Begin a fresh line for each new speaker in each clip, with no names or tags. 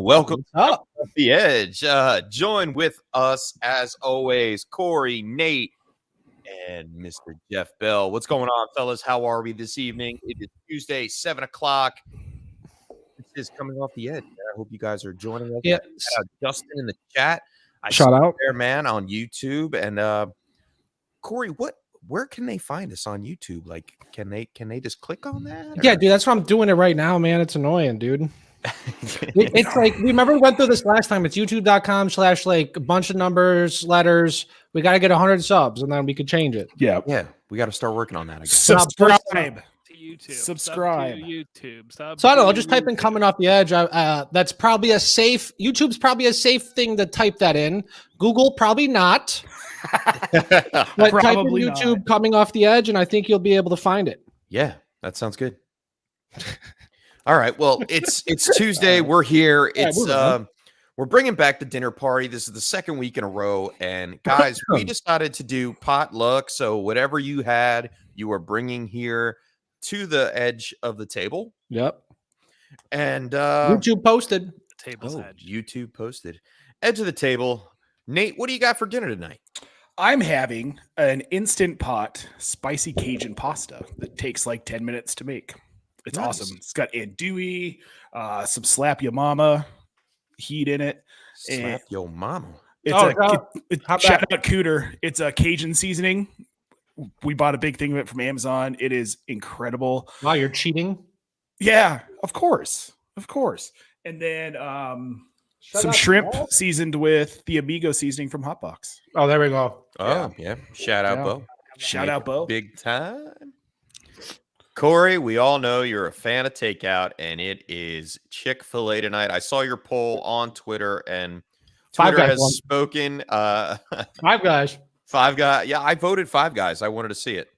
Welcome
up
The Edge. Join with us as always, Corey, Nate, and Mr. Jeff Bell. What's going on, fellas? How are we this evening? It is Tuesday, 7 o'clock. This is Coming Off the Edge. I hope you guys are joining us.
Yes.
Shout out Justin in the chat.
Shout out
there, man, on YouTube. And Corey, where can they find us on YouTube? Like, can they just click on that?
Yeah, dude, that's why I'm doing it right now, man. It's annoying, dude. It's like, remember we went through this last time. It's youtube.com/ like a bunch of numbers, letters. We got to get 100 subs and then we could change it.
Yeah. We got to start working on that again.
Subscribe to
YouTube.
Subscribe
to YouTube.
So I don't know. I'll just type in Coming Off the Edge. That's probably a safe. YouTube's probably a safe thing to type that in. Google probably not. But type in YouTube Coming Off the Edge, and I think you'll be able to find it.
Yeah, that sounds good. All right. Well, it's Tuesday. We're here. We're bringing back the dinner party. This is the second week in a row, and guys, we decided to do potluck. So whatever you had, you are bringing here to the edge of the table.
Yep.
And
YouTube posted.
Table's edge.
YouTube posted. Edge of the table. Nate, what do you got for dinner tonight?
I'm having an Instant Pot spicy Cajun pasta that takes like 10 minutes to make. It's awesome. It's got andouille, some slap your mama heat in it.
Slap your mama.
Shout out Cooter. It's a Cajun seasoning. We bought a big thing of it from Amazon. It is incredible.
Wow, you're cheating.
Yeah, of course. And then some shrimp seasoned with the Amigo seasoning from Hotbox.
Oh, there we go.
Oh, yeah. Shout out, Bo.
Shout out, Bo.
Big time. Corey, we all know you're a fan of takeout, and it is Chick-fil-A tonight. I saw your poll on Twitter, and Twitter has spoken.
Five Guys.
Five Guys. Yeah, I voted Five Guys. I wanted to see it.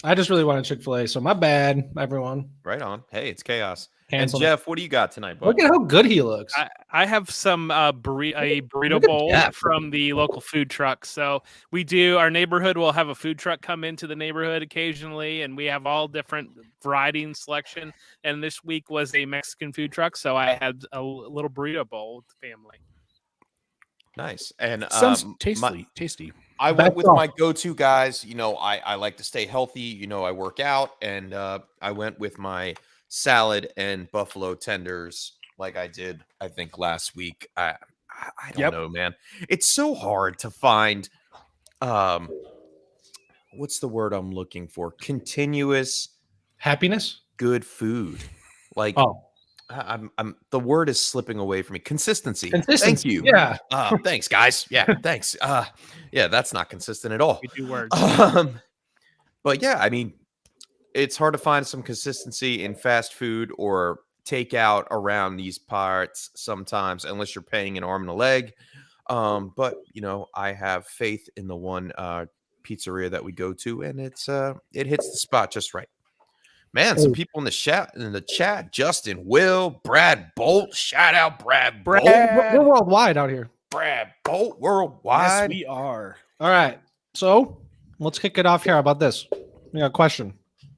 I just really wanted Chick-fil-A, so my bad, everyone.
Right on. Hey, it's chaos.
Cancel
and Jeff, what do you got tonight, bud?
Look at how good he looks.
I have some a burrito bowl from the local food truck. So our neighborhood will have a food truck come into the neighborhood occasionally, and we have all different variety and selection. And this week was a Mexican food truck, so I had a little burrito bowl with the family.
Nice. And
sounds tasty.
I went with my go-to guys. You know, I like to stay healthy. You know, I work out, and I went with my salad and buffalo tenders like I did, I think, last week. I don't know, man. It's so hard to find what's the word I'm looking for? Continuous
happiness,
good food. Like I'm the word is slipping away from me. Consistency. Thank you.
Yeah.
Thanks, guys. Yeah, thanks. Yeah, that's not consistent at all.
We do words.
But yeah, I mean, it's hard to find some consistency in fast food or takeout around these parts sometimes, unless you're paying an arm and a leg. But you know, I have faith in the one pizzeria that we go to, and it hits the spot just right. Man, some people in the chat, Justin, Will, Brad Bolt, shout out Brad Bolt.
We're worldwide out here.
Brad Bolt, worldwide.
Yes, we are.
All right, so let's kick it off here. How about this? We got a question.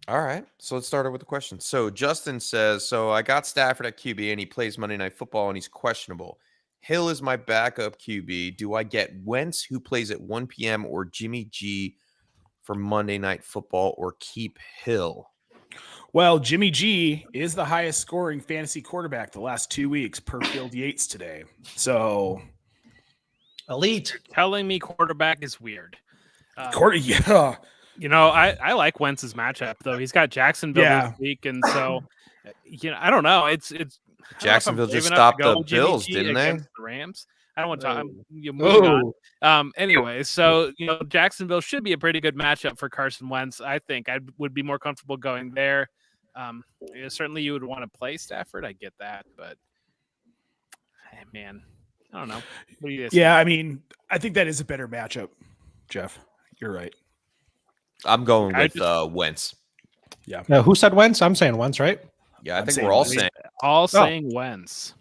All right, so let's start with the question. So Justin says, so I got Stafford at QB and he plays Monday Night Football and he's questionable. Hill is my backup QB. Do I get Wentz, who plays at 1 p.m., or Jimmy G for Monday Night Football, or keep Hill?
Well, Jimmy G is the highest scoring fantasy quarterback the last 2 weeks per Field Yates today. So
elite.
Telling me quarterback is weird.
Yeah.
You know, I like Wentz's matchup though. He's got Jacksonville this week, and so I don't know. It's
Jacksonville just stopped the Bills, didn't they?
The Rams. I don't want to talk. Anyway, so Jacksonville should be a pretty good matchup for Carson Wentz. I think I would be more comfortable going there. Certainly, you would want to play Stafford. I get that, but man, I don't know. What do you think?
Yeah, I mean, I think that is a better matchup, Jeff. You're right.
I'm going with Wentz.
Yeah.
Who said Wentz? I'm saying Wentz, right?
Yeah, I think we're all saying
Wentz.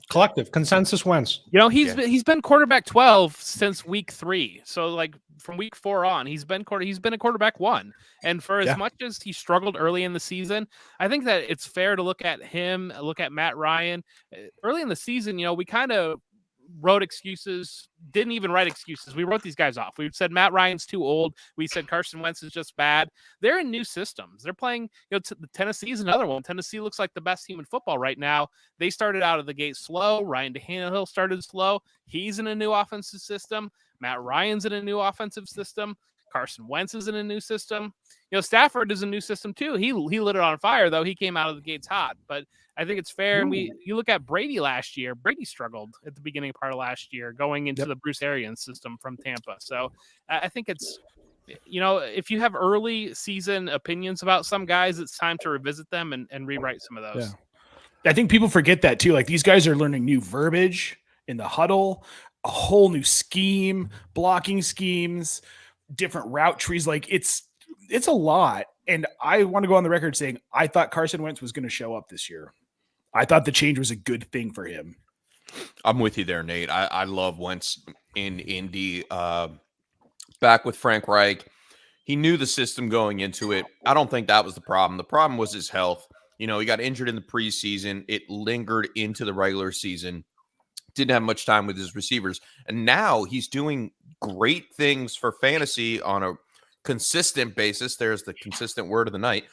Collective consensus wins.
He's been quarterback 12 since week 3. So like from week 4 on, he's been a quarterback 1. And for as much as he struggled early in the season, I think that it's fair to look at Matt Ryan early in the season. We kind of wrote excuses, didn't even write excuses. We wrote these guys off. We said Matt Ryan's too old. We said Carson Wentz is just bad. They're in new systems. They're playing, Tennessee is another one. Tennessee looks like the best team in football right now. They started out of the gate slow. Ryan Tannehill started slow. He's in a new offensive system. Matt Ryan's in a new offensive system. Carson Wentz is in a new system. Stafford is a new system too. He lit it on fire, though. He came out of the gates hot. But I think it's fair. And you look at Brady last year. Brady struggled at the beginning part of last year, going into the Bruce Arians system from Tampa. So I think it's, if you have early season opinions about some guys, it's time to revisit them and rewrite some of those.
Yeah. I think people forget that too. Like these guys are learning new verbiage in the huddle, a whole new scheme, blocking schemes, different route trees. Like it's a lot. And I want to go on the record saying I thought Carson Wentz was going to show up this year. I thought the change was a good thing for him.
I'm with you there, Nate. I love Wentz in Indy. Back with Frank Reich, he knew the system going into it. I don't think that was the problem. The problem was his health. He got injured in the preseason. It lingered into the regular season. Didn't have much time with his receivers. And now he's doing great things for fantasy on a consistent basis. There's the consistent word of the night.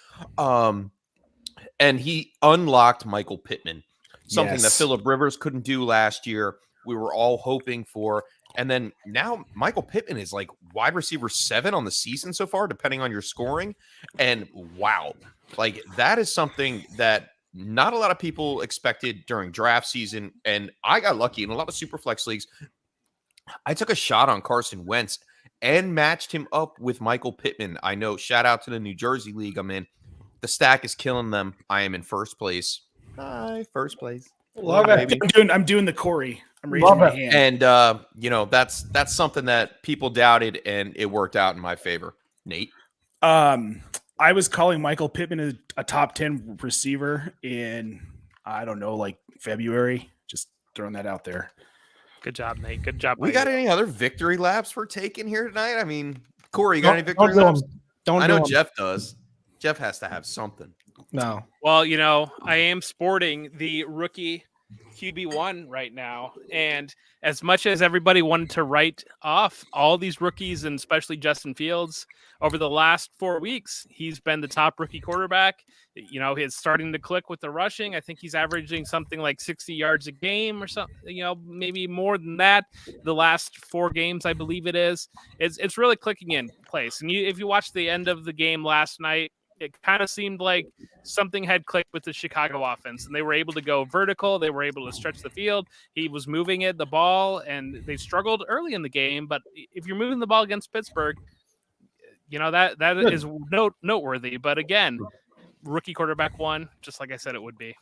And he unlocked Michael Pittman, something that Phillip Rivers couldn't do last year. We were all hoping for. And then now Michael Pittman is like wide receiver 7 on the season so far, depending on your scoring. And wow, like that is something that not a lot of people expected during draft season. And I got lucky in a lot of super flex leagues. I took a shot on Carson Wentz and matched him up with Michael Pittman. I know, shout out to the New Jersey league I'm in. The stack is killing them. I am in first place. Hi, first place.
Love it.
I'm doing the Corey. I'm raising my hand.
And that's something that people doubted, and it worked out in my favor. Nate?
I was calling Michael Pittman a top 10 receiver in, I don't know, like February. Just throwing that out there.
Good job, Nate. Good job.
We got any other victory laps we're taking here tonight? I mean, Corey, you got any victory laps? I know Jeff does. Jeff has to have something.
No.
Well, I am sporting the rookie QB1 right now. And as much as everybody wanted to write off all these rookies, and especially Justin Fields, over the last 4 weeks, he's been the top rookie quarterback. He's starting to click with the rushing. I think he's averaging something like 60 yards a game or something, maybe more than that. The last 4 games, I believe it is. It's really clicking in place. And if you watch the end of the game last night, it kind of seemed like something had clicked with the Chicago offense, and they were able to go vertical. They were able to stretch the field. He was moving the ball, and they struggled early in the game. But if you're moving the ball against Pittsburgh, that is noteworthy. But again, rookie quarterback 1, just like I said it would be.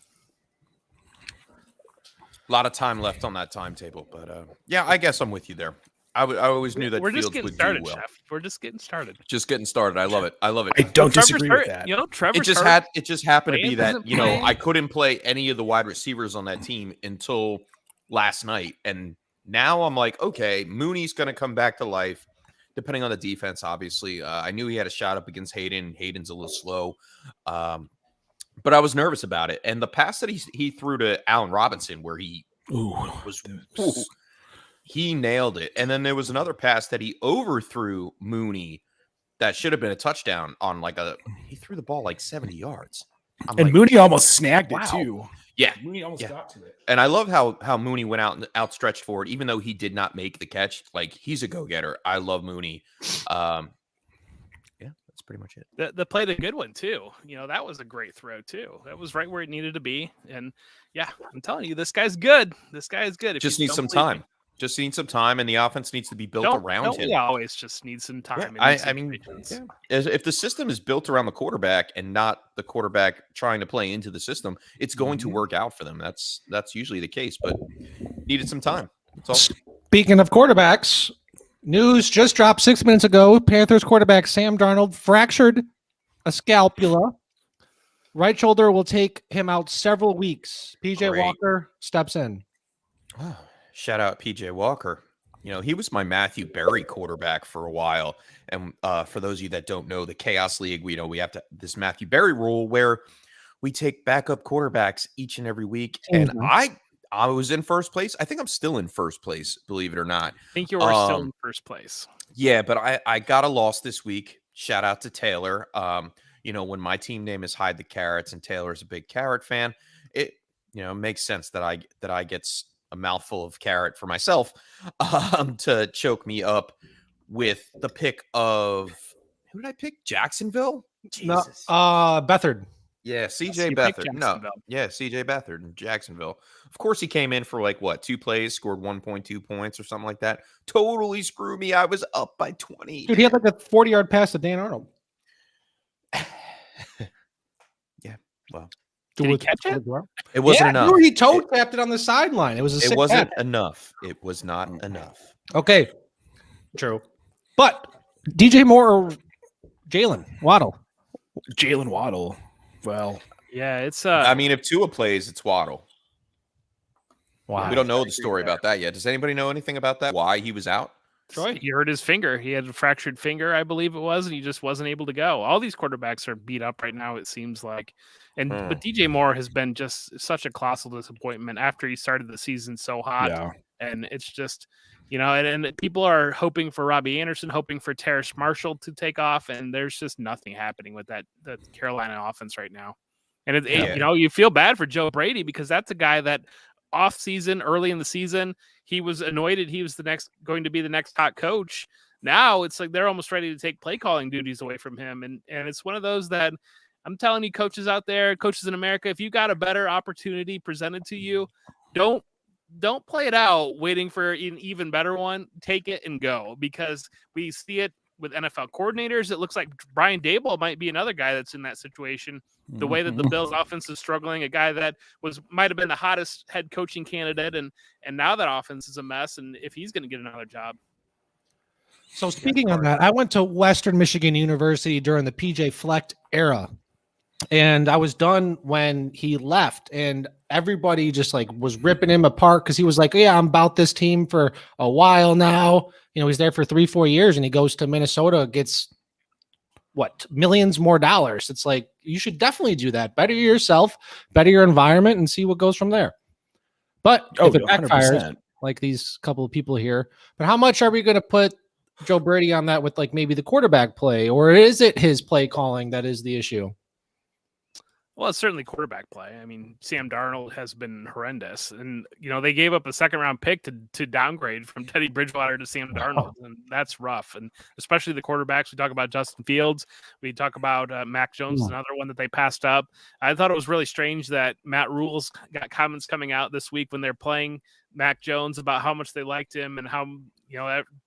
A lot of time left on that timetable, but yeah, I guess I'm with you there. I always knew that Fields would do well.
Chef. We're just getting started.
Just getting started. I love it. I
don't disagree with that.
It just happened to be that I couldn't play any of the wide receivers on that team until last night, and now I'm like, okay, Mooney's going to come back to life, depending on the defense. Obviously, I knew he had a shot up against Hayden. Hayden's a little slow, but I was nervous about it. And the pass that he threw to Allen Robinson, where he he nailed it. And then there was another pass that he overthrew Mooney that should have been a touchdown on he threw the ball like 70 yards.
Mooney almost snagged it too.
Yeah.
Mooney almost got to it.
And I love how Mooney went out and outstretched for it, even though he did not make the catch. Like, he's a go-getter. I love Mooney. Yeah, that's pretty much it.
The play, the good one too. That was a great throw too. That was right where it needed to be. And yeah, I'm telling you, this guy's good. This guy is good.
Just needs some time. Just needs some time, and the offense needs to be built around him.
We always just need some time.
Yeah, I mean, if the system is built around the quarterback and not the quarterback trying to play into the system, it's going to work out for them. That's usually the case, but needed some time. That's all.
Speaking of quarterbacks, news just dropped 6 minutes ago. Panthers quarterback Sam Darnold fractured a scapula. Right shoulder will take him out several weeks. PJ Walker steps in.
Oh, shout out PJ Walker. He was my Matthew Berry quarterback for a while. And for those of you that don't know, the Chaos League, we have this Matthew Berry rule where we take backup quarterbacks each and every week. And I was in first place. I think I'm still in first place, believe it or not.
I think you are still in first place.
Yeah, but I got a loss this week. Shout out to Taylor. When my team name is Hide the Carrots and Taylor's a big carrot fan, it makes sense that I get a mouthful of carrot for myself to choke me up with the pick of who did I pick? Jacksonville?
Jesus. No, Beathard.
Yeah, CJ Beathard. No, yeah, CJ Beathard in Jacksonville. Of course, he came in for 2 plays, scored 1.2 points or something like that. Totally screwed me. I was up by 20.
Dude, he had a 40-yard pass to Dan Arnold.
Yeah, well.
Did he catch it?
It wasn't enough.
He toe tapped it on the sideline. It was
It wasn't enough. It was not enough.
Okay, true. But DJ Moore or Jalen Waddle?
Jalen Waddle. Well,
yeah, it's.
I mean, if Tua plays, it's Waddle.
Wow.
We don't know the story about that yet. Does anybody know anything about that? Why he was out?
Troy, he hurt his finger. He had a fractured finger, I believe it was, and he just wasn't able to go. All these quarterbacks are beat up right now, it seems like. But DJ Moore has been just such a colossal disappointment after he started the season so hot.
Yeah.
And it's just, and people are hoping for Robbie Anderson, hoping for Terrace Marshall to take off, and there's just nothing happening with that Carolina offense right now. And you feel bad for Joe Brady because that's a guy that off season, early in the season, he was anointed. He was going to be the next hot coach. Now it's like they're almost ready to take play calling duties away from him. And it's one of those that I'm telling you, coaches out there, coaches in America, if you got a better opportunity presented to you, don't play it out waiting for an even better one. Take it and go, because we see it with NFL coordinators. It looks like Brian Daboll might be another guy that's in that situation. The way that the Bills offense is struggling, a guy that might have been the hottest head coaching candidate, and now that offense is a mess, and if he's going to get another job.
So speaking of that, I went to Western Michigan University during the PJ Fleck era, and I was done when he left, and everybody just was ripping him apart because he was like, yeah, I'm about this team for a while now. He's there for 3-4 years, and he goes to Minnesota, gets millions more dollars. It's like, you should definitely do that. Better yourself, better your environment, and see what goes from there. But if it backfires, like these couple of people here, but how much are we going to put Joe Brady on that with maybe the quarterback play, or is it his play calling that is the issue?
Well, it's certainly quarterback play. I mean, Sam Darnold has been horrendous. And, they gave up a second-round pick to downgrade from Teddy Bridgewater to Sam Darnold, and that's rough. And especially the quarterbacks. We talk about Justin Fields. We talk about Mac Jones, another one that they passed up. I thought it was really strange that Matt Rule's got comments coming out this week when they're playing Mac Jones about how much they liked him and how,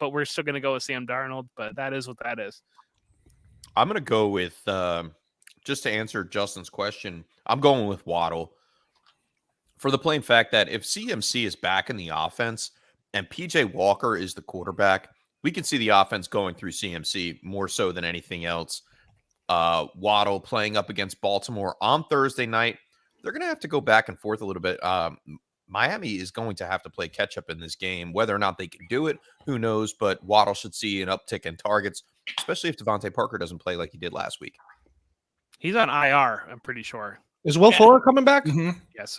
but we're still going to go with Sam Darnold. But that is what that is.
I'm going to go with just to answer Justin's question, I'm going with Waddle for the plain fact that if CMC is back in the offense and PJ Walker is the quarterback, we can see the offense going through CMC more so than anything else. Waddle playing up against Baltimore on Thursday night. They're going to have to go back and forth a little bit. Miami is going to have to play catch up in this game. Whether or not they can do it, who knows? But Waddle should see an uptick in targets, especially if Devontae Parker doesn't play like he did last week.
He's on IR, I'm pretty sure.
Is Will Fuller coming back?
Mm-hmm.
Yes.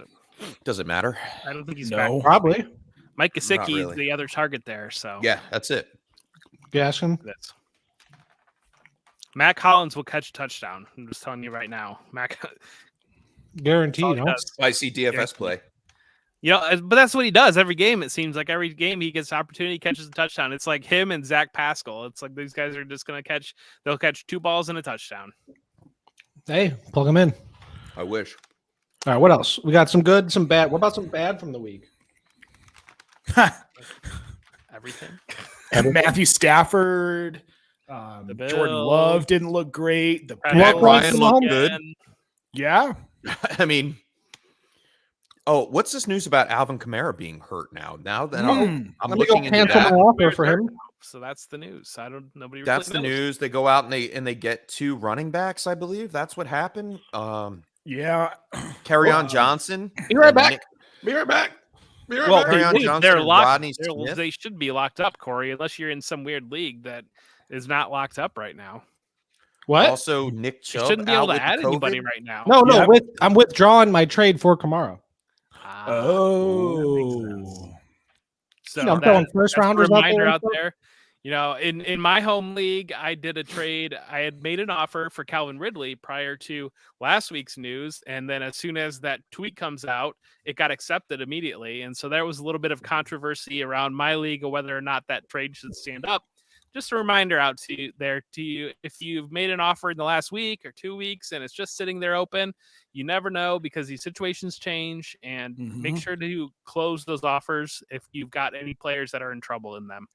Does it matter?
I don't think he's back.
Probably.
Mike Gesicki is the other target there. So
yeah, that's it.
You ask him?
Mac Hollins will catch a touchdown. I'm just telling you right now.
Guaranteed.
Spicy DFS play.
But that's what he does every game. It seems like every game he gets an opportunity, catches a touchdown. It's like him and Zach Pascal. It's like these guys are just going to they'll catch 2 balls and a touchdown.
Hey, plug them in.
I wish.
All right, what else? We got some good, some bad. What about some bad from the week?
Everything.
Matthew Stafford. Jordan Love didn't look great. The
Ryan looked good.
Yeah.
I mean, what's this news about Alvin Kamara being hurt now? Now that I'm looking into that.
Offer for him.
So that's the news. Nobody.
That's
really
the news. They go out and they get 2 running backs. I believe that's what happened.
Yeah.
Kerryon Johnson.
Be right back.
Well,
Kerryon Johnson
they're
and
locked.
Rodney Smith.
They should be locked up, Corey, unless you're in some weird league that is not locked up right now.
What?
Also, Nick
You
Chubb
shouldn't be able
out
to
with
add
COVID.
anybody right now.
No,
Yeah.
I'm withdrawing my trade for Kamara.
So
I'm throwing first
that's a
rounders
reminder
out there.
You know, in my home league, I did a trade. I had made an offer for Calvin Ridley prior to last week's news, and then as soon as that tweet comes out, it got accepted immediately. And so there was a little bit of controversy around my league of whether or not that trade should stand up. Just a reminder out to you, if you've made an offer in the last week or 2 weeks and it's just sitting there open, you never know because these situations change, and make sure to close those offers if you've got any players that are in trouble in them.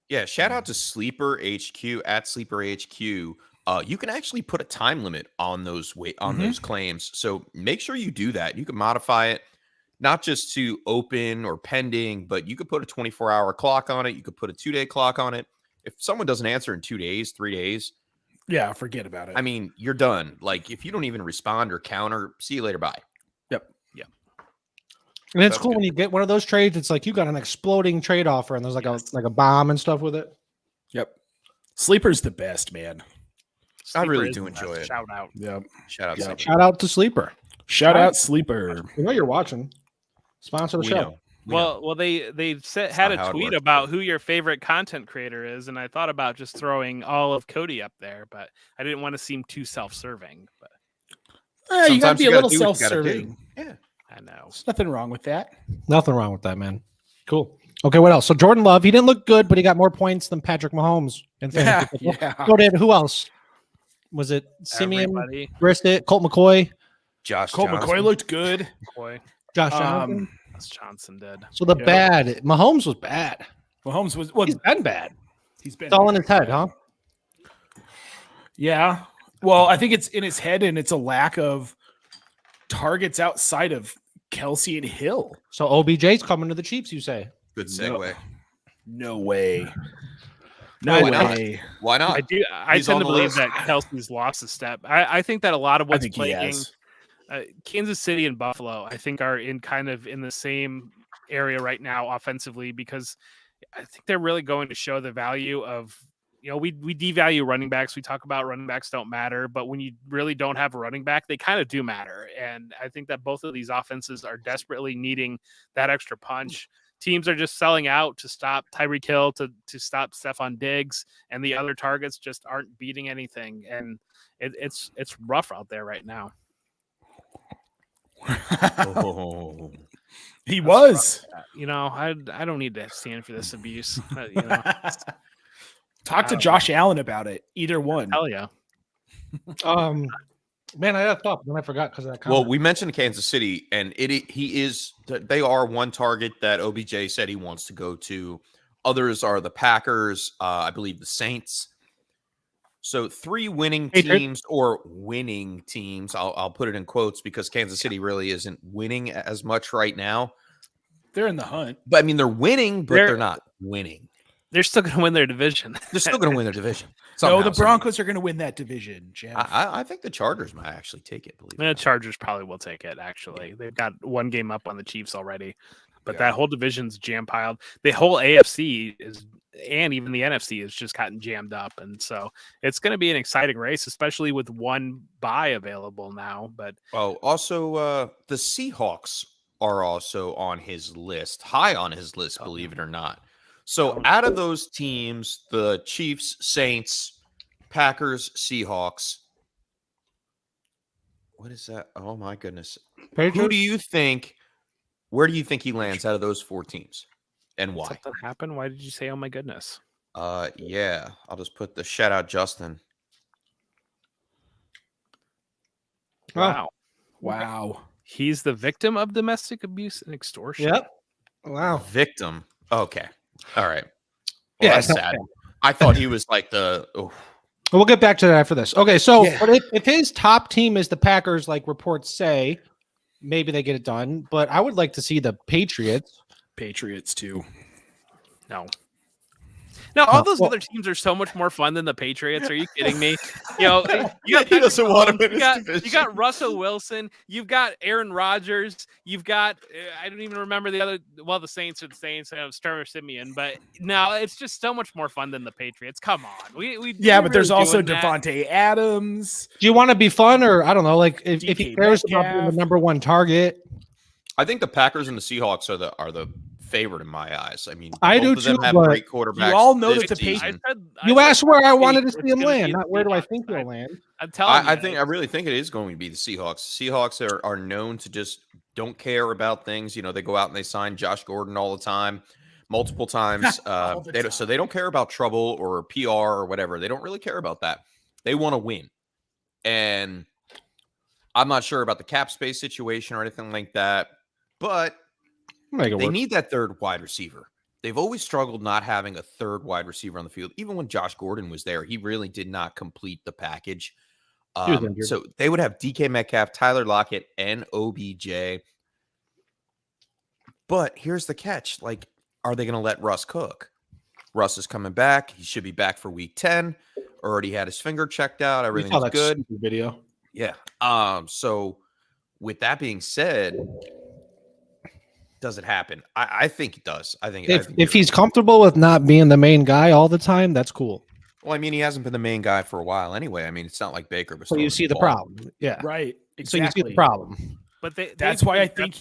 Yeah, shout out to Sleeper HQ at Sleeper HQ. You can actually put a time limit on those those claims. So make sure you do that. You can modify it not just to open or pending, but you could put a 24-hour clock on it. You could put a 2-day clock on it. If someone doesn't answer in 2 days, 3 days,
yeah, forget about it.
I mean, you're done. Like if you don't even respond or counter, see you later. Bye.
Yep.
And it's cool when you get one of those trades. It's like you got an exploding trade offer, and there's like a bomb and stuff with it.
Yep. Sleeper's the best, man.
I really
Sleeper
do
is the
enjoy
best.
it.
Shout out.
Yep.
Shout out.
Yeah.
Sleeper.
Shout out to Sleeper.
Shout out Sleeper.
You know you're watching. Sponsor the
We
show.
know. We know.
Well, they had
not
a
how it
tweet
works,
about who your favorite content creator is, and I thought about just throwing all of COTE up there, but I didn't want to seem too self-serving. But
You got to
Sometimes
be
you
a little
gotta do what you gotta
self-serving.
Yeah.
I know.
There's nothing wrong with that.
Nothing wrong with that, man. Cool. Okay, what else? So Jordan Love, he didn't look good, but he got more points than Patrick Mahomes. And
Yeah.
Go David. Who else? Was it Simeon,
Everybody.
Brissett, Colt McCoy,
Josh
Colt
Johnson.
McCoy looked good.
Boy,
Josh Johnson?
that's Johnson did.
So the
Yeah.
bad Mahomes was bad.
Mahomes was
He's been bad.
he's been
It's all in his head, huh?
Yeah. Well, I think it's in his head, and it's a lack of targets outside of Kelsey and Hill.
So OBJ's coming to the Chiefs, you say?
Good segue.
No way.
Why
No
not?
way.
Why not?
I
He's
tend
on
to
the
believe
list.
that Kelsey's lost a step. I think that a lot of
I
what's
think he
plaguing
has.
Kansas City and Buffalo, I think, are in the same area right now offensively, because I think they're really going to show the value of, we devalue running backs. We talk about running backs don't matter, but when you really don't have a running back, they kind of do matter. And I think that both of these offenses are desperately needing that extra punch. Teams are just selling out to stop Tyreek Hill, to stop Stephon Diggs, and the other targets just aren't beating anything. And it's rough out there right now.
Oh.
He was.
I don't need to stand for this abuse.
Talk to Josh Allen about it. Either one.
Hell yeah.
Man, I had a thought, but then I forgot because of that
Well,
comment.
we mentioned Kansas City, and they are one target that OBJ said he wants to go to. Others are the Packers, I believe the Saints. So 3 winning teams, or winning teams. I'll put it in quotes because Kansas City really isn't winning as much right now.
They're in the hunt.
But I mean, they're winning, but they're not winning.
They're still going to win their division.
They're still going to win their division.
No, the Broncos are going to win that division, Jeff.
I think the Chargers might actually take it. Believe it or
The
not.
Chargers probably will take it, actually. They've got one game up on the Chiefs already. But
Yeah.
that whole division's jam-piled. The whole AFC and even the NFC has just gotten jammed up. And so it's going to be an exciting race, especially with one bye available now. But
Also, the Seahawks are also on his list, high on his list, believe it or not. So out of those teams, the Chiefs, Saints, Packers, Seahawks. What is that? Oh my goodness. Who do you think? Where do you think he lands out of those 4 teams, and why?
something happened. Why did you say, oh my goodness?
Yeah, I'll just put the shout out Justin.
Wow.
Wow.
He's the victim of domestic abuse and extortion.
Yep. Wow.
Victim. Okay. All right. Well,
Yeah,
that's
it's not
sad. I thought he was like the. Oh,
We'll get back to that after this. Okay, so
Yeah.
but if his top team is the Packers, like reports say, maybe they get it done. But I would like to see the Patriots.
Patriots, too.
No. No, all those other teams are so much more fun than the Patriots. Are you kidding me? You know, you got
He doesn't want him in his
you
division.
got Russell Wilson. You've got Aaron Rodgers. You've got I don't even remember the other. Well, the Saints are the Saints. Trevor Simeon, but no, it's just so much more fun than the Patriots. Come on,
but there's also Devontae Adams.
Do you want to be fun, or I don't know, like if he cares about being the number one target?
I think the Packers and the Seahawks are the favorite in my eyes. I mean,
I
both
do
of them
too,
have
but
great quarterbacks.
you all know
this
that the
season.
You asked where I wanted to see him land, not where do I think he'll land.
I'm telling you.
I really think it is going to be the Seahawks. Seahawks are known to just don't care about things. You know, they go out and they sign Josh Gordon all the time, multiple times. So they don't care about trouble or PR or whatever. They don't really care about that. They want to win. And I'm not sure about the cap space situation or anything like that, but they need that third wide receiver. They've always struggled not having a third wide receiver on the field. Even when Josh Gordon was there, he really did not complete the package. So they would have DK Metcalf, Tyler Lockett, and OBJ. But here's the catch. Like, are they going to let Russ cook? Russ is coming back. He should be back for week 10. Already had his finger checked out. Everything's good.
Video.
Yeah. So with that being said, does it happen? I think it does. I think
if he's comfortable with not being the main guy all the time, that's cool.
Well, I mean, he hasn't been the main guy for a while anyway. I mean, it's not like Baker was.
So you see the problem. Yeah.
Right. Exactly.
So you see the problem.
But
that's why I think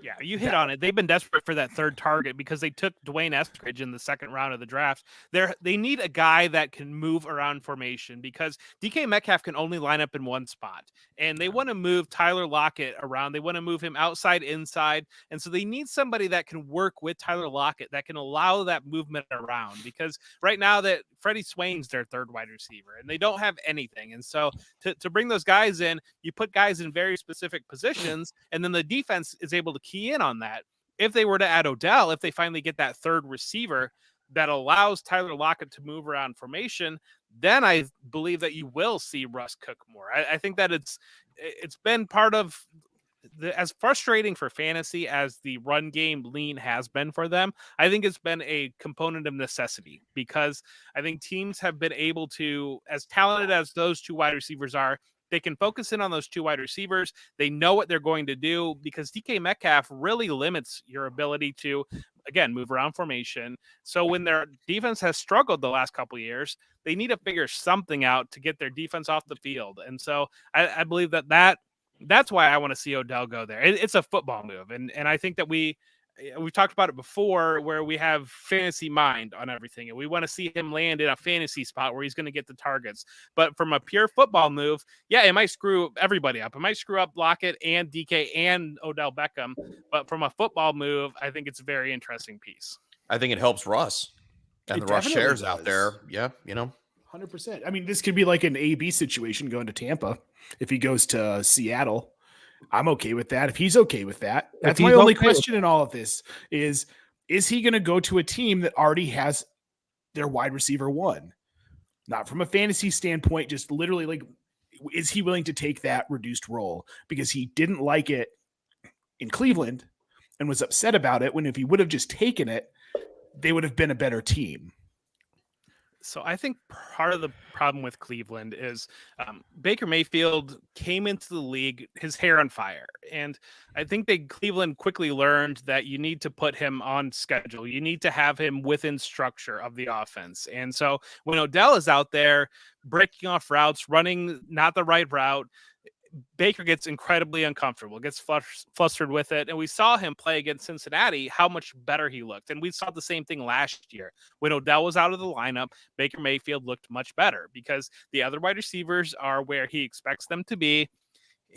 yeah, you hit on it. They've been desperate for that third target because they took Dwayne Eskridge in the second round of the draft. They need a guy that can move around formation because DK Metcalf can only line up in one spot. And they want to move Tyler Lockett around. They want to move him outside, inside. And so they need somebody that can work with Tyler Lockett that can allow that movement around because right now that Freddie Swain's their third wide receiver and they don't have anything. And so to bring those guys in, you put guys in very specific positions and then the defense is able to key in on that. If they were to add Odell, if they finally get that third receiver that allows Tyler Lockett to move around formation, then I believe that you will see Russ cook more. I think that it's been part of as frustrating for fantasy as the run game lean has been for them. I think it's been a component of necessity because I think teams have been able to, as talented as those two wide receivers are, they can focus in on those two wide receivers. They know what they're going to do because DK Metcalf really limits your ability to, again, move around formation. So when their defense has struggled the last couple of years, they need to figure something out to get their defense off the field. And so I believe that's why I want to see Odell go there. It's a football move. And I think that we've talked about it before where we have fantasy mind on everything. And we want to see him land in a fantasy spot where he's going to get the targets. But from a pure football move, yeah, it might screw everybody up. It might screw up Lockett and DK and Odell Beckham. But from a football move, I think it's a very interesting piece.
I think it helps Russ. And the Russ shares out there. Yeah,
100%. I mean, this could be like an AB situation going to Tampa. If he goes to Seattle, I'm okay with that. If he's okay with that, that's my only question in all of this is he going to go to a team that already has their wide receiver one? Not from a fantasy standpoint, just literally like, is he willing to take that reduced role? Because he didn't like it in Cleveland and was upset about it when if he would have just taken it, they would have been a better team.
So I think part of the problem with Cleveland is Baker Mayfield came into the league, his hair on fire. And I think Cleveland quickly learned that you need to put him on schedule. You need to have him within structure of the offense. And so when Odell is out there breaking off routes, running not the right route, Baker gets incredibly uncomfortable, gets flustered with it. And we saw him play against Cincinnati, how much better he looked. And we saw the same thing last year. When Odell was out of the lineup, Baker Mayfield looked much better because the other wide receivers are where he expects them to be.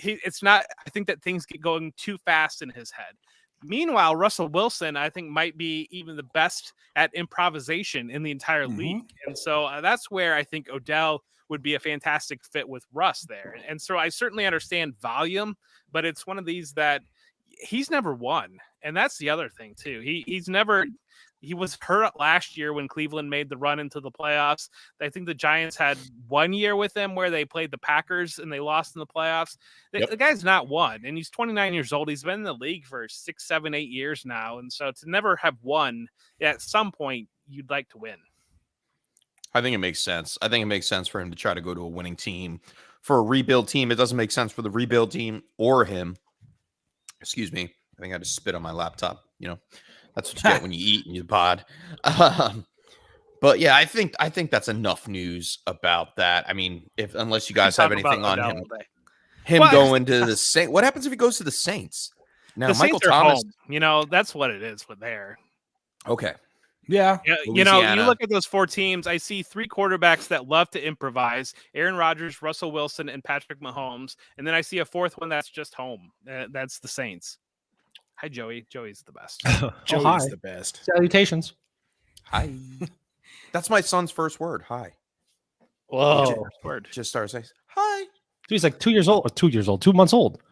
I think that things get going too fast in his head. Meanwhile, Russell Wilson, I think, might be even the best at improvisation in the entire league. And so that's where I think Odell would be a fantastic fit with Russ there. And so I certainly understand volume, but it's one of these that he's never won. And that's the other thing too. He was hurt last year when Cleveland made the run into the playoffs. I think the Giants had 1 year with him where they played the Packers and they lost in the playoffs. The guy's not won, and he's 29 years old. He's been in the league for 6, 7, 8 years now. And so to never have won, at some point, you'd like to win.
I think it makes sense. I think it makes sense for him to try to go to a winning team. For a rebuild team, it doesn't make sense for the rebuild team or him. Excuse me. I think I just spit on my laptop. That's what you get when you eat and you pod. But yeah, I think that's enough news about that. I mean, unless you guys have anything on him going to the Saints. What happens if he goes to the Saints? Now,
the
Michael
Saints are
Thomas.
home. That's what it is with there.
Okay.
Yeah.
You look at those 4 teams. I see 3 quarterbacks that love to improvise: Aaron Rodgers, Russell Wilson, and Patrick Mahomes. And then I see a 4th one that's just home. That's the Saints. Hi, Joey. Joey's the best.
Joey's the best.
Salutations.
Hi. That's my son's first word. Hi.
Whoa.
Word.
Just starts saying hi.
He's like 2 years old. 2 years old. 2 months old.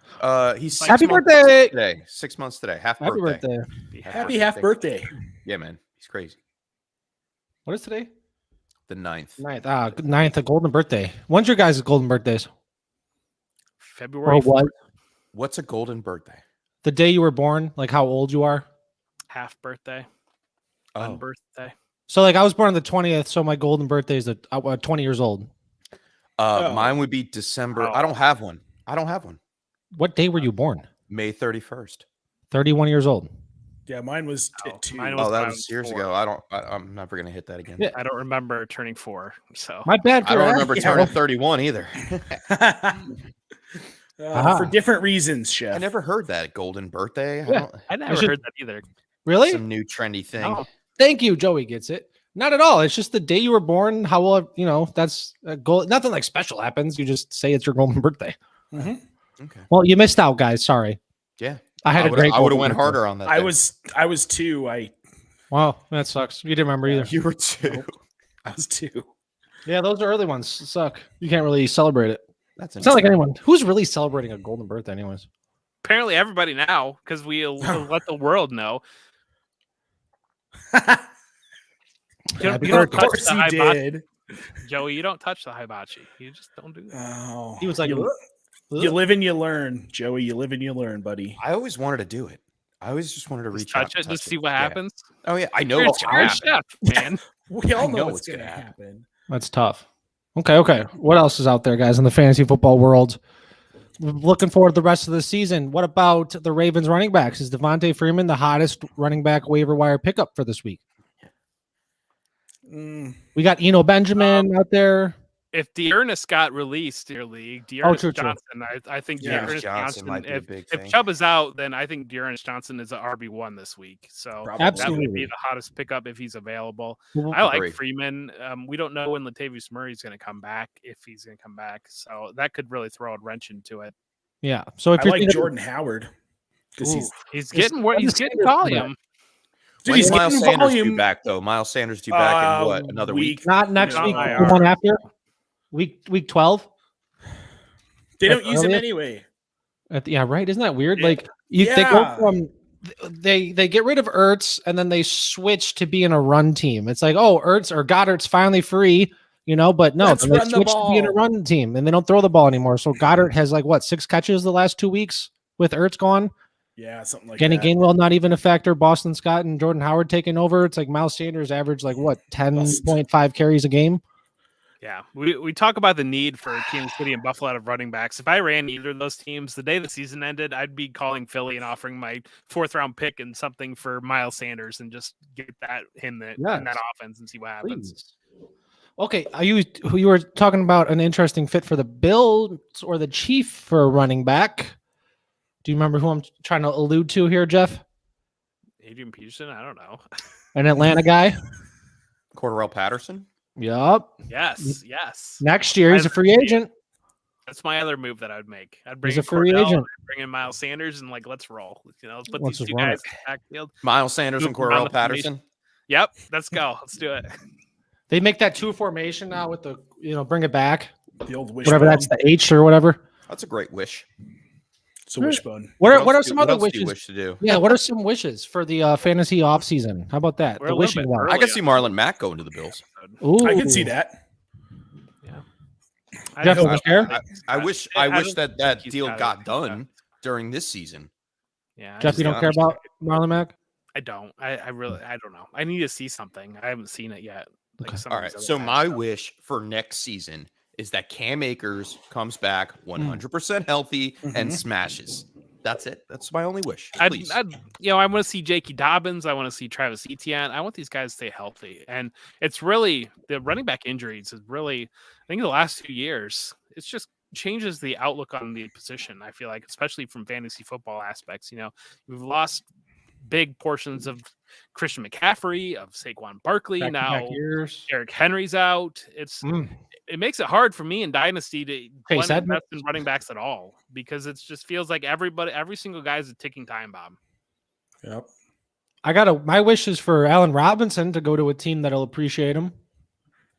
He's
Happy
6 months
birthday
today. 6 months today. Happy
Happy
birthday.
birthday.
Happy half birthday.
Yeah, man. He's crazy.
What is today?
The 9th.
9th, a golden birthday. When's your guys' golden birthdays?
February.
What?
What's a golden birthday?
The day you were born, like how old you are.
Half birthday.
Oh.
Birthday.
So like I was born on the 20th, so my golden birthday is 20 years old.
Mine would be December. I don't have one.
What day were you born?
May 31st.
31 years old.
Yeah, mine was 2.
Mine was
that
around
was years
4.
ago. I'm never gonna hit that again.
Yeah.
I don't remember turning 4. So
My bad.
I don't remember turning 31 either.
For different reasons, Chef.
I never heard that golden birthday.
I never heard that either.
Really?
Some new trendy thing.
No.
Thank you, Joey gets it. Not at all. It's just the day you were born. How old? That's a goal. Nothing like special happens. You just say it's your golden birthday.
Mm-hmm.
Okay.
Well, you missed out, guys. Sorry.
Yeah.
I had a great.
I would have
golden
went
birthday.
harder on that.
I was 2.
Wow, that sucks. You didn't remember either.
You were 2.
I was 2.
Yeah, those early ones suck. You can't really celebrate it.
That's
It's not like anyone who's really celebrating a golden birthday, anyways.
Apparently, everybody now, because we'll let the world know. You don't touch the hibachi. Joey, you don't touch the hibachi. You just don't do that.
Oh,
He was like,
you live and you learn, Joey. You live and you learn, buddy.
I always wanted to do it. I always just wanted to reach out
Touch it, just see what happens.
Oh yeah, I know
You're
what's gonna
a
happen.
chef, man.
We all
I
know
know
what's
what's
going to
gonna
happen.
That's tough. Okay. What else is out there, guys, in the fantasy football world? Looking forward to the rest of the season. What about the Ravens running backs? Is Devontae Freeman the hottest running back waiver wire pickup for this week? We got Eno Benjamin out there.
If Dearness got released in your league,
True.
Johnson, I think
Dearness
Dearness
Johnson
Johnson.
might be a big
If
thing.
Chubb is out, then I think Dearness Johnson is an RB1 this week. So
Probably.
that
Absolutely.
would be the hottest pickup if he's available.
Mhm.
I like
Agree.
Freeman. We don't know when Latavius Murray's going to come back, if he's going to come back. So that could really throw a wrench into it.
Yeah. So if
I
you're
like
thinking,
Jordan Howard because
He's getting volume.
dude,
When's
he's
Miles
getting
Sanders
volume.
due back though? Miles Sanders due back in what? Another week?
not next
No,
week,
IR.
the one after, week 12.
They don't use him
earlier?
anyway.
Yeah, right. Isn't that weird?
Yeah.
Like they go
Yeah.
from they get rid of Ertz and then they switch to being a run team. It's like, oh, Ertz or Goddard's finally free, but no,
Let's
then they
run the
switch to being a
ball.
run team and they don't throw the ball anymore. So Goddard has 6 catches the last 2 weeks with Ertz gone.
Yeah, something like
Kenny
that.
Gainwell not even a factor. Boston Scott and Jordan Howard taking over. It's like Miles Sanders averaged 10.5 carries a game.
Yeah, we talk about the need for Kansas City and Buffalo out of running backs. If I ran either of those teams, the day the season ended, I'd be calling Philly and offering my 4th round pick and something for Miles Sanders and just get in that offense and see what happens.
Please. Okay, you were talking about an interesting fit for the Bills or the Chief for a running back. Do you remember who I'm trying to allude to here, Jeff?
Adrian Peterson? I don't know.
An Atlanta guy?
Cordarrelle Patterson?
Yup.
Yes.
Next year, he's a free agent.
That's my other move that I would make. I'd bring
He's a
in
free
Cordell,
agent.
bring in Miles Sanders, and let's roll. Let's put
Let's
these two
run
guys
it.
in the backfield.
Miles Sanders and
Move around
Cordarrelle
the formation.
Patterson?
Yep, let's go. Let's do it.
They make that 2 formation now with the, bring it back.
The old wishbone.
Whatever that's the H or whatever.
That's a great wish.
It's a wishbone.
What
else
are
do-
some
what
other
else do you
wishes?
wish to do?
Yeah, what are some wishes for the fantasy offseason? How about that?
We're
The
a little
wishing
bit
well.
early.
I could see Marlon Mack going to the Bills.
Ooh.
I can see that.
Jeff,
hope-
over there?
I wish that deal got done during this season.
Yeah,
Jeff, you don't care about Marlon Mack?
I don't. I really I don't know. I need to see something. I haven't seen it yet. Like some
All
of these
right.
other
So
guys
my
have.
wish for next season is that Cam Akers comes back 100% healthy and smashes. That's it. That's my only wish. Please.
I want to see J.K. Dobbins. I want to see Travis Etienne. I want these guys to stay healthy. And it's really the running back injuries is really, I think the last 2 years, it's just changes the outlook on the position. I feel like, especially from fantasy football aspects, we've lost big portions of Christian McCaffrey, of Saquon Barkley.
Back-to-back
Now
years.
Derrick Henry's out. It makes it hard for me in Dynasty to invest in running backs at all because it just feels like every single guy is a ticking time bomb.
Yep.
My wish is for Allen Robinson to go to a team that'll appreciate him.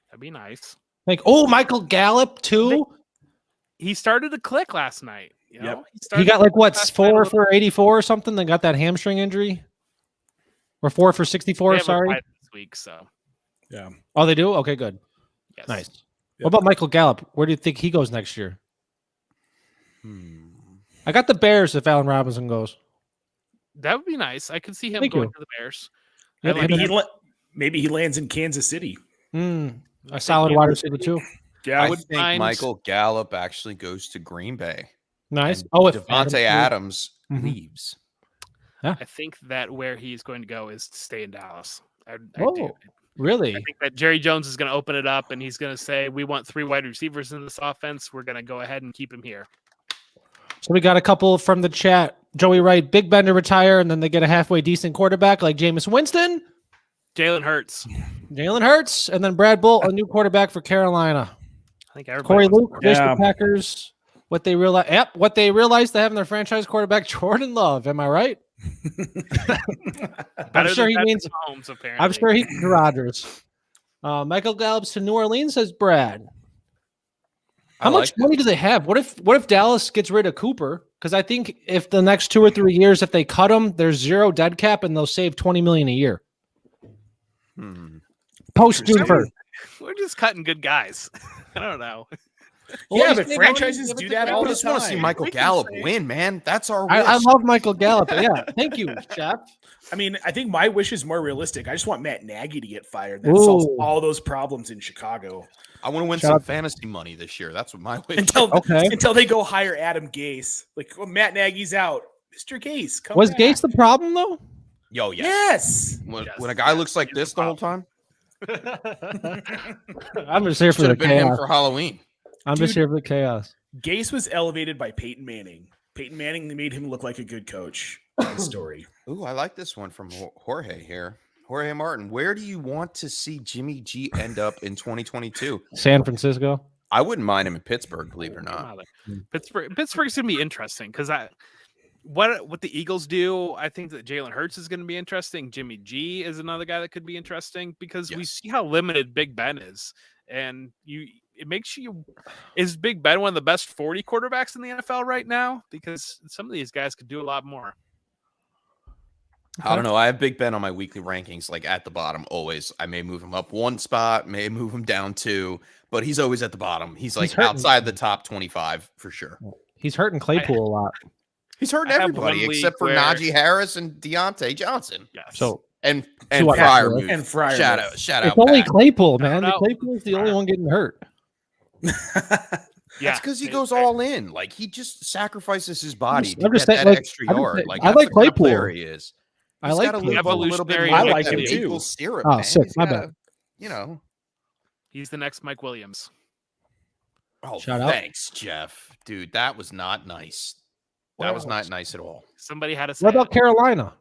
That'd be nice.
Like, Michael Gallup too.
He started to click last night.
He got like what 4 for 84 or something. They got that hamstring injury, or 4 for 64. Sorry,
this week. So
yeah.
Oh, they do. Okay, good.
Yes.
Nice. What about Michael Gallup? Where do you think he goes next year? I got the Bears if Allen Robinson goes.
That would be nice. I could see him
Thank
going
you.
to the Bears.
Yep,
Maybe he lands in Kansas City.
A solid wide receiver too.
Yeah,
I think Michael Gallup actually goes to Green Bay.
Nice.
If Devontae Adams leaves.
Yeah.
I think that where he's going to go is to stay in Dallas. I
do. Really?
I think that Jerry Jones is going to open it up and he's going to say, we want 3 wide receivers in this offense. We're going to go ahead and keep him here.
So we got a couple from the chat. Joey Wright, Big Ben to retire, and then they get a halfway decent quarterback like Jameis Winston.
Jalen Hurts,
and then Brad Bolt, a new quarterback for Carolina.
I think everybody.
Corey Luke, the Packers. What they realized they have in their franchise quarterback, Jordan Love. Am I right? I'm sure he means
Mahomes, apparently.
I'm sure he means Rodgers. Michael Gallup's to New Orleans, says Brad. How much money do they have? What if Dallas gets rid of Cooper? Because I think if the next 2 or 3 years, if they cut him, there's 0 dead cap and they'll save $20 million a year. Post June 1st.
We're just cutting good guys. I don't know.
Yeah, but franchises do that all the time.
I just want to see Michael Gallup win, man. That's our wish.
I love Michael Gallup. Yeah, thank you, Jeff.
I mean, I think my wish is more realistic. I just want Matt Nagy to get fired. That solves all those problems in Chicago.
I want to win some fantasy money this year. That's what my wish is.
Until they go hire Adam Gase. Like, Matt Nagy's out. Mr. Gase, come
Was
back.
Gase the problem, though?
Yo,
yes.
When a guy looks like this the whole time?
I'm just here for the chaos.
Him for Halloween.
I'm just here for the chaos.
Gase was elevated by Peyton Manning. Peyton Manning made him look like a good coach. Story.
Ooh, I like this one from Jorge here. Jorge Martin, where do you want to see Jimmy G end up in 2022?
San Francisco.
I wouldn't mind him in Pittsburgh, believe it or not.
Pittsburgh's gonna be interesting because what the Eagles do, I think that Jalen Hurts is going to be interesting. Jimmy G is another guy that could be interesting because we see how limited Big Ben is, and it makes you. Is Big Ben one of the best 40 quarterbacks in the NFL right now? Because some of these guys could do a lot more.
I don't know. I have Big Ben on my weekly rankings, like at the bottom always. I may move him up 1 spot, may move him down 2, but he's always at the bottom. He's like outside the top 25 for sure.
He's hurting Claypool a lot.
He's hurting everybody except for Najee Harris and Deontay Johnson.
Yes.
So and Freiermuth.
And Freiermuth.
Shout out.
It's only Claypool, man. Claypool's the only one getting hurt.
That's because he goes all in. Like he just sacrifices his body to
I'm just
get
saying,
that extra yard. Like
I like Claypool.
Player he is.
I like
a little bit.
I like him too.
Syrup,
oh,
man.
sick. My bad.
He's the next Mike Williams.
Oh,
Shout out.
Thanks, Jeff. Dude, that was not nice. That was not nice at all.
Somebody had to say
What about Carolina?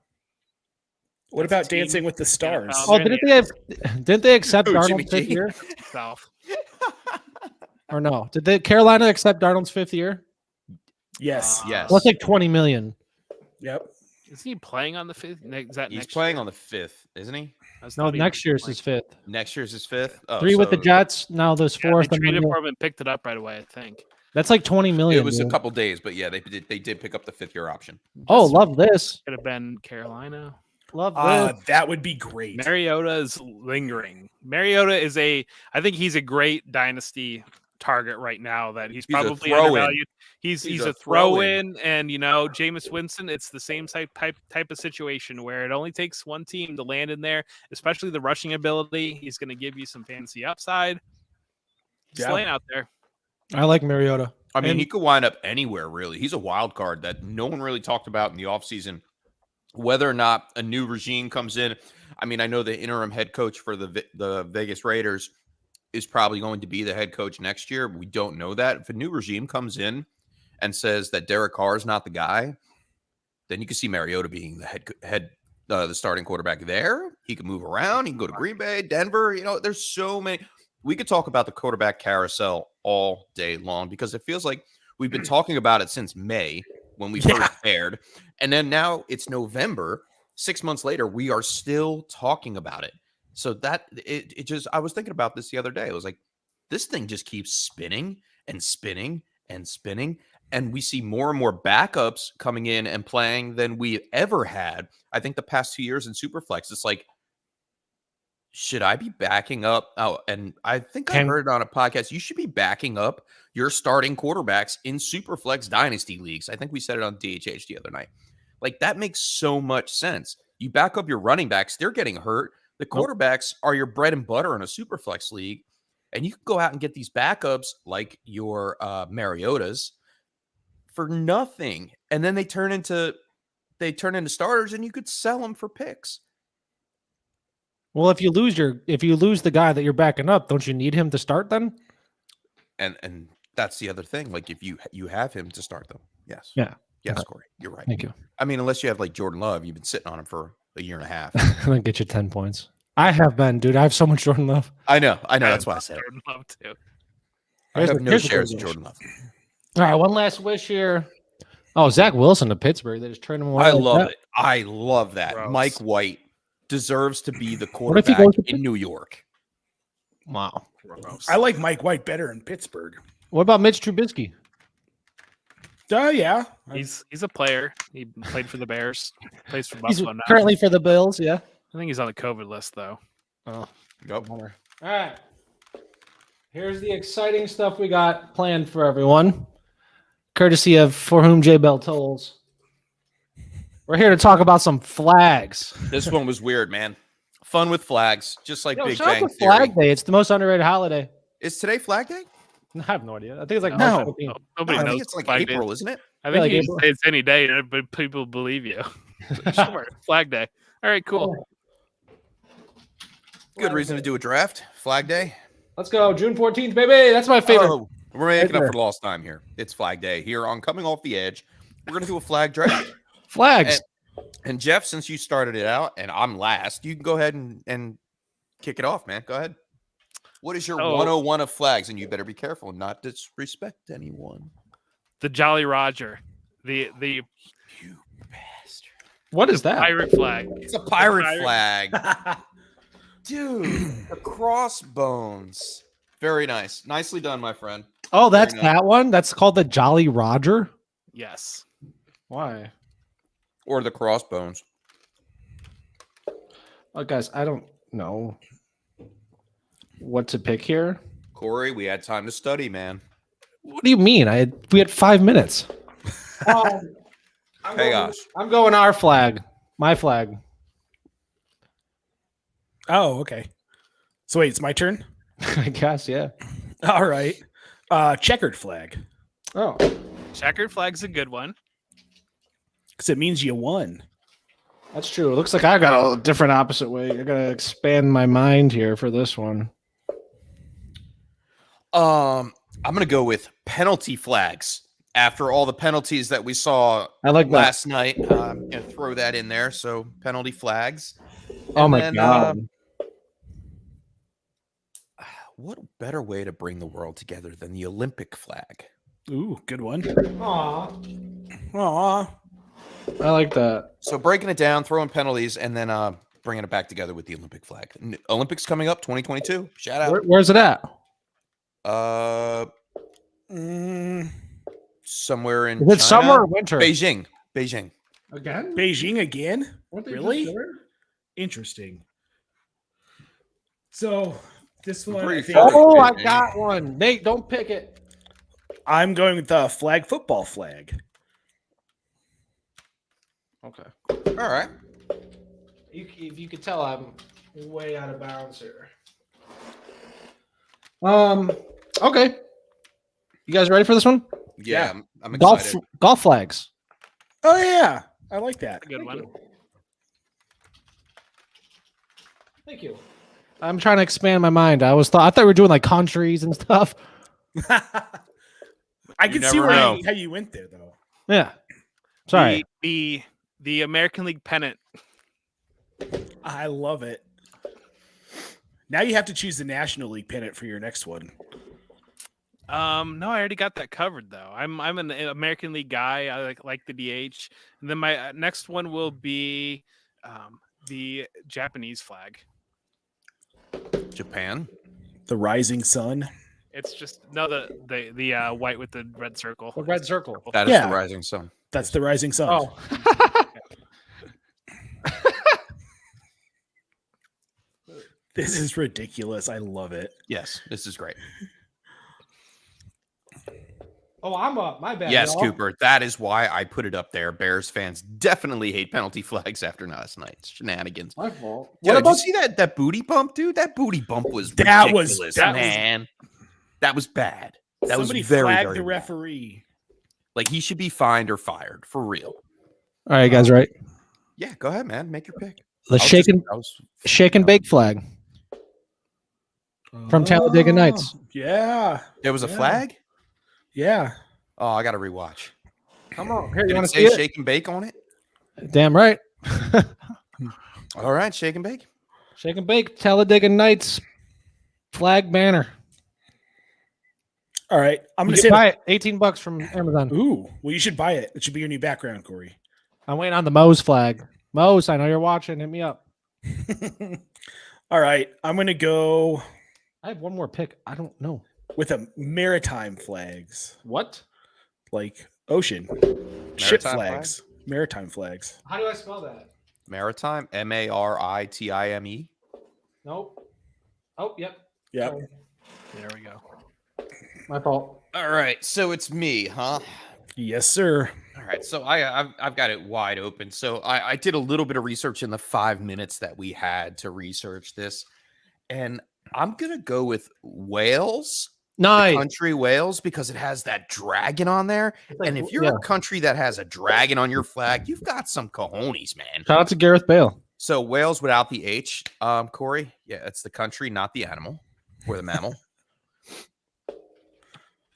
What about Dancing with the Stars?
Oh, didn't they accept Darnold's 5th year?
South.
Or no? Did Carolina accept Darnold's 5th year?
Yes.
Yes.
Well, it's like $20 million.
Yep.
Is he playing on the 5th?
He's playing on the 5th, isn't he?
No, next year's his 5th.
Next year's his 5th. Oh,
3 with the Jets. Now there's 4th.
They traded for him and picked it up right away, I think.
That's like $20 million.
It was a couple days, but yeah, they did pick up the 5th year option.
Oh, love this.
Could have been Carolina.
Love this.
That would be great.
Mariota is lingering. Mariota is I think he's a great dynasty target right now that he's
a
probably
throw-in.
undervalued. He's a throw-in, and Jameis Winston, it's the same type of situation where it only takes one team to land in there, especially the rushing ability. He's going to give you some fancy upside. Just laying out there.
I like Mariota.
I mean, he could wind up anywhere, really. He's a wild card that no one really talked about in the offseason. Whether or not a new regime comes in, I mean, I know the interim head coach for the Vegas Raiders is probably going to be the head coach next year. We don't know that. If a new regime comes in and says that Derek Carr is not the guy, then you can see Mariota being the starting quarterback there. He can move around. He can go to Green Bay, Denver. There's so many. We could talk about the quarterback carousel all day long because it feels like we've been talking about it since May when we first aired. And then now it's November. 6 months later, we are still talking about it. So that it just, I was thinking about this the other day. I was like, this thing just keeps spinning and spinning and spinning. And we see more and more backups coming in and playing than we ever had. I think the past 2 years in Superflex, it's like, should I be backing up? Oh, and I think I heard it on a podcast. You should be backing up your starting quarterbacks in Superflex Dynasty leagues. I think we said it on DHH the other night. Like, that makes so much sense. You back up your running backs. They're getting hurt. The quarterbacks are your bread and butter in a Superflex league. And you can go out and get these backups like your Mariotas for nothing. And then they turn into starters and you could sell them for picks.
Well, if you lose the guy that you're backing up, don't you need him to start then?
And that's the other thing. Like, if you have him to start them. Yes.
Yeah.
Yes, Corey. You're right.
Thank you.
I mean, unless you have like Jordan Love, you've been sitting on him for a year and a half.
I'll get you 10 points. I have been, dude. I have so much Jordan Love.
I know. That's why I said
Jordan Love too.
I have no shares of Jordan Love.
All right, one last wish here. Oh, Zach Wilson to Pittsburgh. They just turned him away.
I love it. I love that.
Gross.
Mike White deserves to be the quarterback in New York.
Wow.
I like Mike White better in Pittsburgh.
What about Mitch Trubisky?
Yeah.
He's a player. He played for the Bears. Plays for
He's
Buffalo now.
currently for the Bills, yeah.
I think he's on the COVID list though.
Oh.
Yep.
All right. Here's the exciting stuff we got planned for everyone. Courtesy of For Whom J Bell Tolls. We're here to talk about some flags.
This one was weird, man. Fun with flags, just like Big
shout
Bang
out to
Theory.
Flag Day. It's the most underrated holiday.
Is today Flag Day?
I have no idea. I think it's like
No.
March 17th.
Nobody
I
knows.
think it's like
Flag
April,
Day.
isn't it?
I think
like
you
April.
say it's any day, but people believe you. Sure. Flag Day. All right, cool.
Good reason to do a draft. Flag Day.
Let's go. June 14th, baby. That's my favorite.
Oh, we're making up for lost time here. It's Flag Day. Here on Coming Off the Edge, we're going to do a flag draft.
Flags.
And Jeff, since you started it out and I'm last, you can go ahead and kick it off, man. Go ahead. What is your 101 of flags? And you better be careful and not disrespect anyone.
The Jolly Roger. The
You bastard.
What is that?
pirate flag.
It's a pirate flag. Dude, the crossbones. Very nice. Nicely done, my friend.
Oh, that's
Very nice.
that one? That's called the Jolly Roger?
Yes.
Why?
Or the crossbones.
Oh, guys, I don't know what to pick here.
Corey, we had time to study, man.
What do you mean? We had 5 minutes.
Chaos.
I'm going our flag. My flag.
Oh, okay. So wait, it's my turn?
I guess, yeah.
All right. Checkered flag.
Oh.
Checkered flag's a good one.
Because it means you won.
That's true. It looks like I got a different opposite way. I gotta expand my mind here for this one.
I'm gonna go with penalty flags. After all the penalties that we saw
I like
last night, I'm gonna throw that in there. So penalty flags.
Oh
And
my
then,
god.
What better way to bring the world together than the Olympic flag?
Ooh, good one.
Aw.
Aw.
I like that.
So breaking it down, throwing penalties, and then bringing it back together with the Olympic flag. Olympics coming up, 2022. Shout out.
Where's it at?
Somewhere in
Is it
China.
summer or winter?
Beijing.
Again?
Beijing again?
Weren't they
Really?
just there?
Interesting. So This one.
pretty
I think,
sure.
I got one. Nate, don't pick it.
I'm going with the flag football flag.
Okay. All right.
If you could tell, I'm way out of bounds here. Okay. You guys ready for this one?
Yeah. I'm excited.
Golf flags.
Oh yeah, I like that.
Good one.
Thank you. I'm trying to expand my mind. I thought we were doing like countries and stuff.
I can see how you went there though.
Yeah. Sorry.
The American League pennant.
I love it. Now you have to choose the National League pennant for your next one.
No, I already got that covered though. I'm an American League guy. I like the DH. And then my next one will be the Japanese flag.
Japan.
The rising sun.
It's just the white with the red circle.
The red circle.
That is the rising sun.
That's the rising sun.
Oh.
This is ridiculous. I love it.
Yes, this is great.
Oh, I'm up. My bad.
Yes,
y'all.
Cooper. That is why I put it up there. Bears fans definitely hate penalty flags after last night's shenanigans.
My fault.
Yo,
What
did you
about
see that booty bump, dude? That booty bump was
That was-
ridiculous,
that was-
man. That was bad. That
Somebody
was very,
flagged
very
the
bad.
referee.
Like, he should be fined or fired for real.
All right, guys, right?
Yeah, go ahead, man. Make your pick.
The shake and bake flag from Talladega Nights.
Yeah.
There was a
Yeah.
flag?
Yeah.
Oh, I got to rewatch.
Come on, here,
Did
you
it
want to
say
see it?
shake and bake on it?
Damn right.
All right, shake and bake.
Shake and bake Talladega Nights flag banner.
All right. I'm
You
going to
can
say.
buy it. $18 from Amazon.
Ooh. Well, you should buy it. It should be your new background, Corey.
I'm waiting on the Moe's flag. Moe's, I know you're watching. Hit me up.
All right. I'm going to go
I have one more pick. I don't know.
with a maritime flags,
What?
like ocean, ship
Maritime
flags, maritime flags.
How do I spell that?
Maritime, Maritime.
Nope. Oh, yep.
Yeah.
Sorry.
There we go.
My fault.
All right, so it's me, huh?
Yes, sir.
All right, so I've got it wide open. So I did a little bit of research in the 5 minutes that we had to research this, and I'm gonna go with Wales,
Nice.
country Wales, because it has that dragon on there.
like-
And if you're
yeah.
a country that has a dragon on your flag, you've got some cojones, man.
Shout out to Gareth Bale.
So Wales without the H, Corey. Yeah, it's the country, not the animal or the mammal.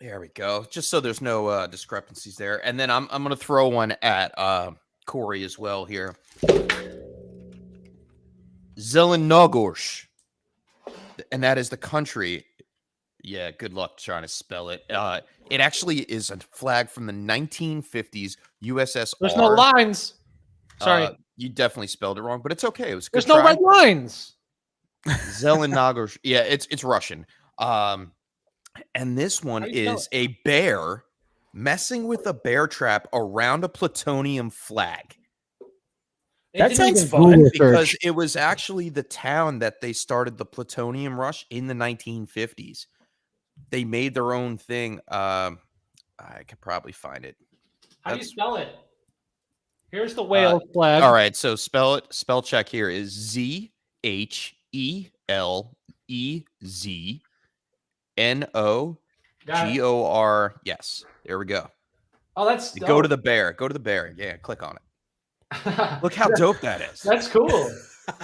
There we go. Just so there's no discrepancies there. And then I'm going to throw one at Corey as well here. Zelenogorsk. And that is the country. Yeah, good luck trying to spell it. It actually is a flag from the 1950s USSR.
There's no lines. Sorry.
You definitely spelled it wrong, but it's okay. It was a good
There's no
try.
red lines.
Zelenogorsk. Yeah, it's Russian. And this one
How do you spell
is a bear messing with a bear trap around a plutonium flag.
That sounds
even
fun,
Google
Because
search.
it was actually the town that they started the plutonium rush in the 1950s. They made their own thing. I could probably find it.
How do you
that's-
spell it? Here's the Wales flag.
All right, so spell check here is
Got it.
ZHELENOGOR. Yes, there we go.
Oh, that's
Go to the bear. Go to the bear. Yeah, click on it. Look how dope that is.
That's cool.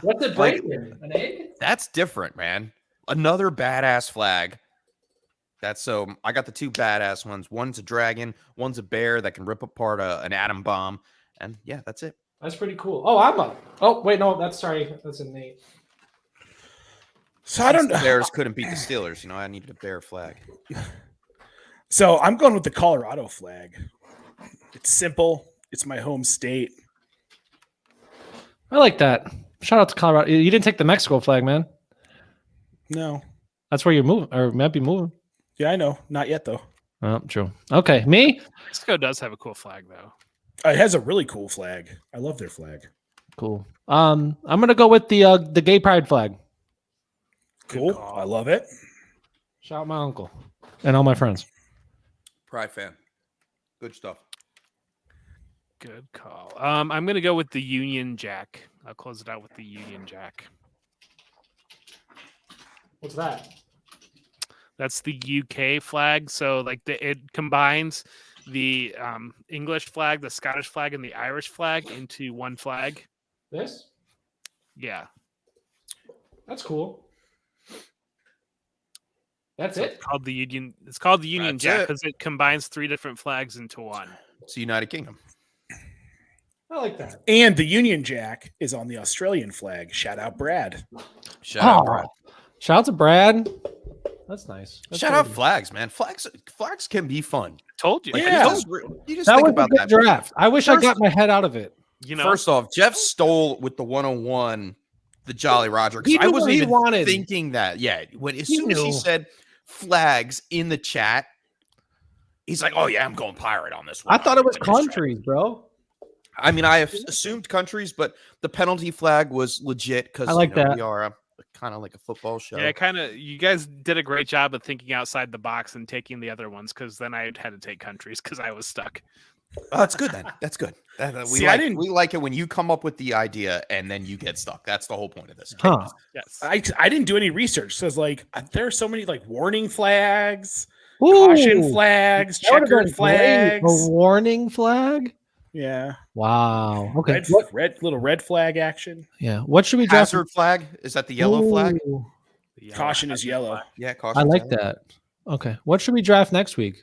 What's it
Like-
breaking? An egg?
That's different, man. Another badass flag. That's so. I got the two badass ones. One's a dragon. One's a bear that can rip apart an atom bomb. And yeah, that's it.
That's pretty cool. Oh, I'm up. Oh, wait, no, that's a Nate.
So I don't
The
know.
Bears couldn't beat the Steelers. You know, I needed a bear flag.
So I'm going with the Colorado flag. It's simple. It's my home state.
I like that. Shout out to Colorado. You didn't take the Mexico flag, man.
No.
That's where you're moving, or might be moving.
Yeah, I know. Not yet though.
Oh, true. Okay, me?
Mexico does have a cool flag though.
It has a really cool flag. I love their flag.
Cool. I'm gonna go with the gay pride flag.
Cool. I love it.
Shout out my uncle and all my friends.
Pride fan. Good stuff.
Good call. I'm going to go with the Union Jack. I'll close it out with the Union Jack.
What's that?
That's the UK flag. So like it combines the English flag, the Scottish flag, and the Irish flag into one flag.
This?
Yeah.
That's cool. That's
so
it.
It's called the Union
That's
Jack
it.
because it combines 3 different flags into one.
It's the United Kingdom.
I like that.
And the Union Jack is on the Australian flag. Shout out Brad.
Shout out, Brad.
Shout out to Brad. That's nice. That's
Shout out
good.
flags, man. Flags can be fun.
Told you.
Like,
Yeah.
you just
That
think
was
about
a good
that
draft. I wish I got my head out of it.
You know,
First off, Jeff stole with the 101 the Jolly Roger
He
because I
knew
wasn't
what he
even
wanted.
thinking that. Yeah, as
He
soon as he
knew.
said flags in the chat, he's like, "Oh yeah, I'm going pirate on this one."
I thought it was
I'm gonna try.
countries, bro.
I mean, I have assumed countries, but the penalty flag was legit because
I like that.
we are kind of like a football show.
yeah, you guys did a great job of thinking outside the box and taking the other ones because then I had to take countries because I was stuck.
Oh, that's good then. That's good.
See, I didn't-
we like it when you come up with the idea and then you get stuck. That's the whole point of this.
Huh.
Yes.
I didn't do any research. So it's like there are so many like warning flags,
Ooh,
caution flags,
that would've been
checkered
great.
flags.
A warning flag.
Yeah.
Wow. Okay.
Little red flag action.
Yeah. What should we draft?
Hazard flag, is that the yellow flag?
Ooh,
The
Caution is yellow.
Yeah, caution.
I like that. Okay. What should we draft next week?